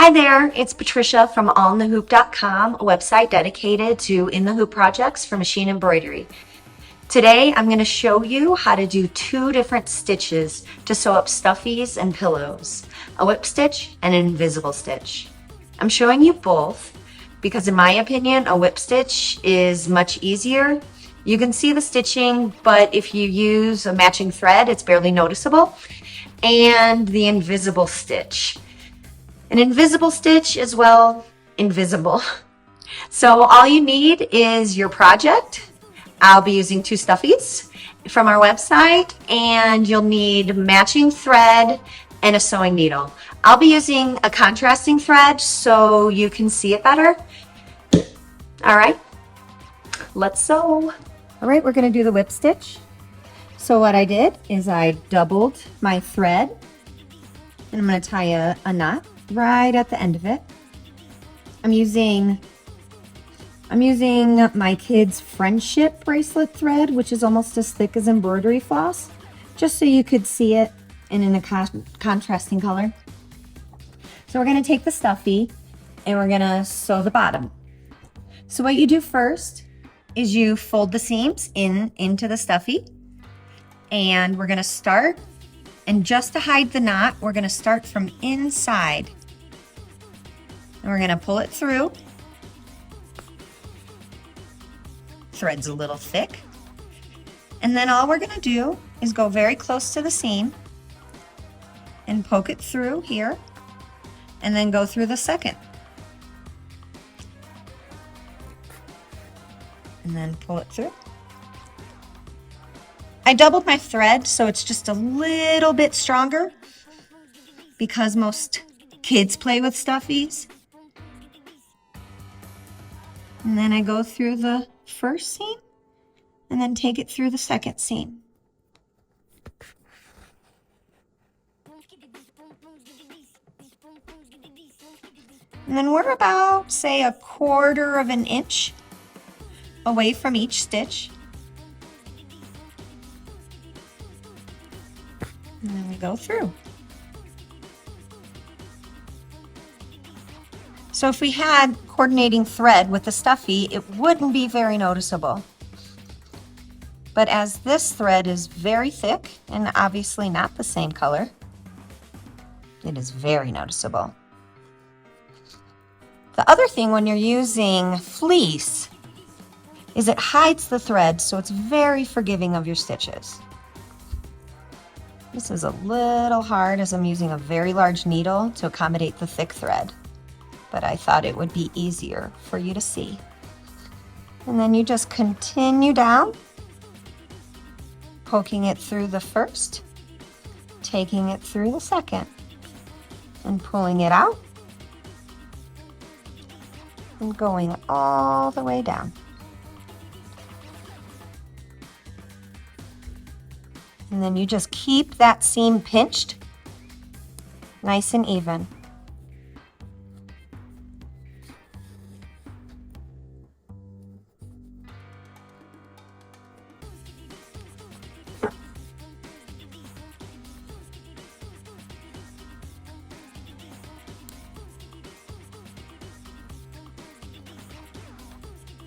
Hi there, it's Patricia from allinthehoop.com, a website dedicated to in the hoop projects for machine embroidery. Today I'm going to show you how to do two different stitches to sew up stuffies and pillows, a whip stitch and an invisible stitch. I'm showing you both because in my opinion a whip stitch is much easier. You can see the stitching, but if you use a matching thread it's barely noticeable. And the invisible stitch. An invisible stitch is, well, invisible. So all you need is your project. I'll be using two stuffies from our website, and you'll need matching thread and a sewing needle. I'll be using a contrasting thread so you can see it better. All right, let's sew. All right, we're gonna do the whip stitch. So what I did is I doubled my thread, and I'm gonna tie a knot right at the end of it. I'm using my kids' friendship bracelet thread, which is almost as thick as embroidery floss, just so you could see it in a contrasting color. So we're gonna take the stuffy and we're gonna sew the bottom. So what you do first is you fold the seams into the stuffy, and we're gonna start, and just to hide the knot, we're gonna start from inside. And we're gonna pull it through. Thread's a little thick. And then all we're gonna do is go very close to the seam and poke it through here, and then go through the second. And then pull it through. I doubled my thread so it's just a little bit stronger because most kids play with stuffies. And then I go through the first seam and then take it through the second seam. And then we're about, say, 1/4 of an inch away from each stitch. And then we go through. So if we had coordinating thread with the stuffy, it wouldn't be very noticeable. But as this thread is very thick and obviously not the same color, it is very noticeable. The other thing when you're using fleece is it hides the thread, so it's very forgiving of your stitches. This is a little hard as I'm using a very large needle to accommodate the thick thread, but I thought it would be easier for you to see. And then you just continue down, poking it through the first, taking it through the second, and pulling it out, and going all the way down. And then you just keep that seam pinched, nice and even.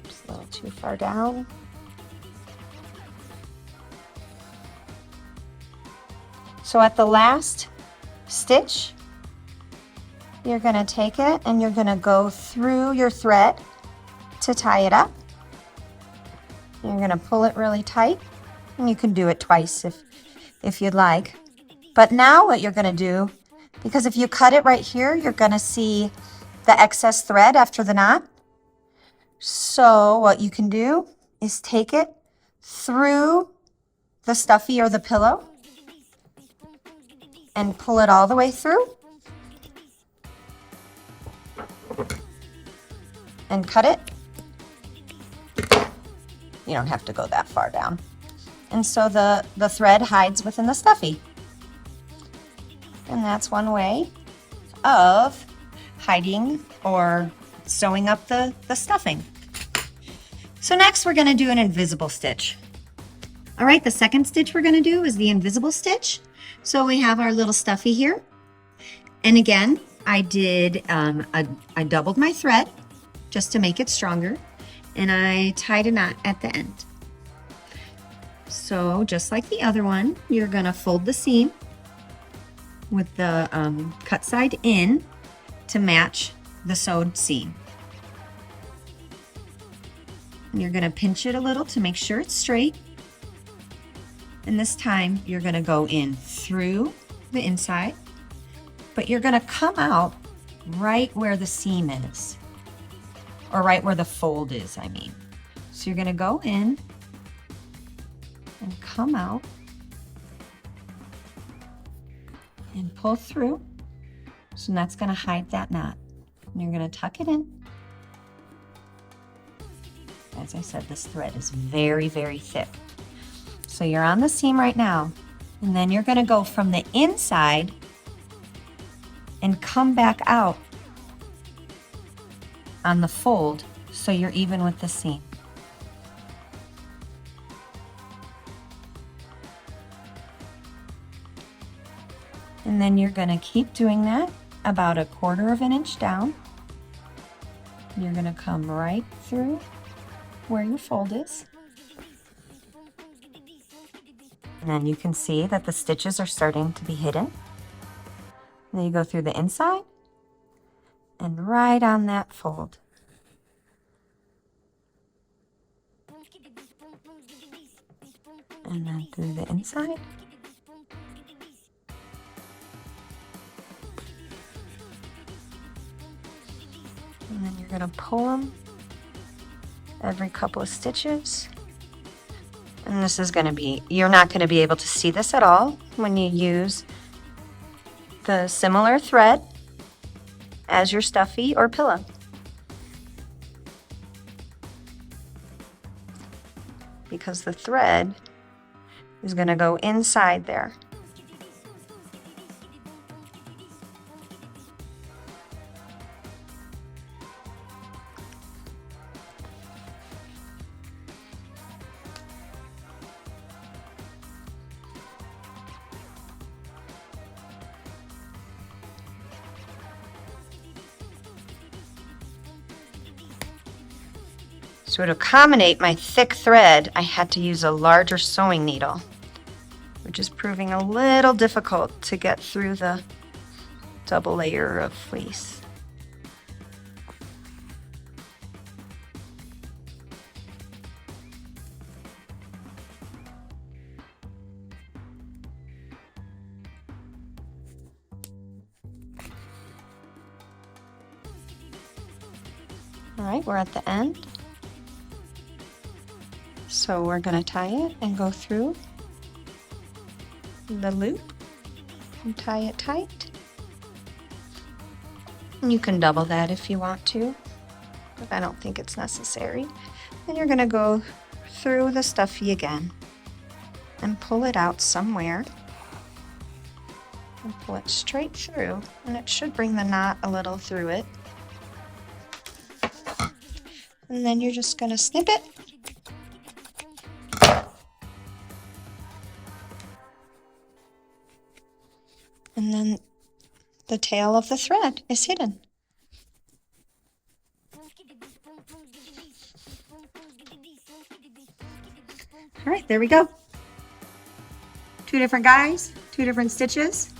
Just a little too far down. So at the last stitch, you're gonna take it and you're gonna go through your thread to tie it up. You're gonna pull it really tight, and you can do it twice if you'd like. But now what you're gonna do, because if you cut it right here, you're gonna see the excess thread after the knot. So what you can do is take it through the stuffy or the pillow and pull it all the way through and cut it. You don't have to go that far down. And so the thread hides within the stuffy. And that's one way of hiding or sewing up the stuffing. So next we're gonna do an invisible stitch. All right, the second stitch we're gonna do is the invisible stitch. So we have our little stuffy here. And again, I did, I doubled my thread just to make it stronger, and I tied a knot at the end. So just like the other one, you're gonna fold the seam with the cut side in to match the sewed seam. And you're gonna pinch it a little to make sure it's straight. And this time you're gonna go in through the inside, but you're gonna come out right where the seam is, or right where the fold is, I mean. So you're gonna go in and come out and pull through. So that's gonna hide that knot. And you're gonna tuck it in. As I said, this thread is very, very thick. So you're on the seam right now, and then you're gonna go from the inside and come back out on the fold so you're even with the seam. And then you're gonna keep doing that about 1/4 of an inch down. You're gonna come right through where your fold is. And then you can see that the stitches are starting to be hidden. Then you go through the inside and right on that fold. And then through the inside. And then you're going to pull them every couple of stitches. And this is going to be, you're not going to be able to see this at all when you use the similar thread as your stuffy or pillow. Because the thread is going to go inside there. So to accommodate my thick thread, I had to use a larger sewing needle, which is proving a little difficult to get through the double layer of fleece. All right, we're at the end. So we're going to tie it and go through the loop and tie it tight. And you can double that if you want to, but I don't think it's necessary. Then you're going to go through the stuffy again and pull it out somewhere and pull it straight through, and it should bring the knot a little through it. And then you're just going to snip it. And then the tail of the thread is hidden. All right, there we go. 2 different guys, 2 different stitches.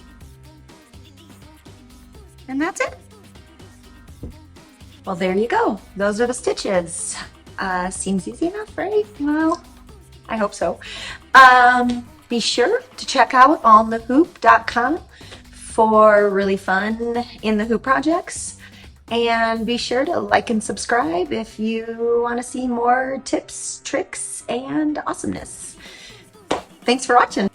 And that's it. Well, there you go. Those are the stitches. Seems easy enough, right? Well, I hope so. Be sure to check out onthehoop.com for really fun in the hoop projects. And be sure to like and subscribe if you want to see more tips, tricks, and awesomeness. Thanks for watching.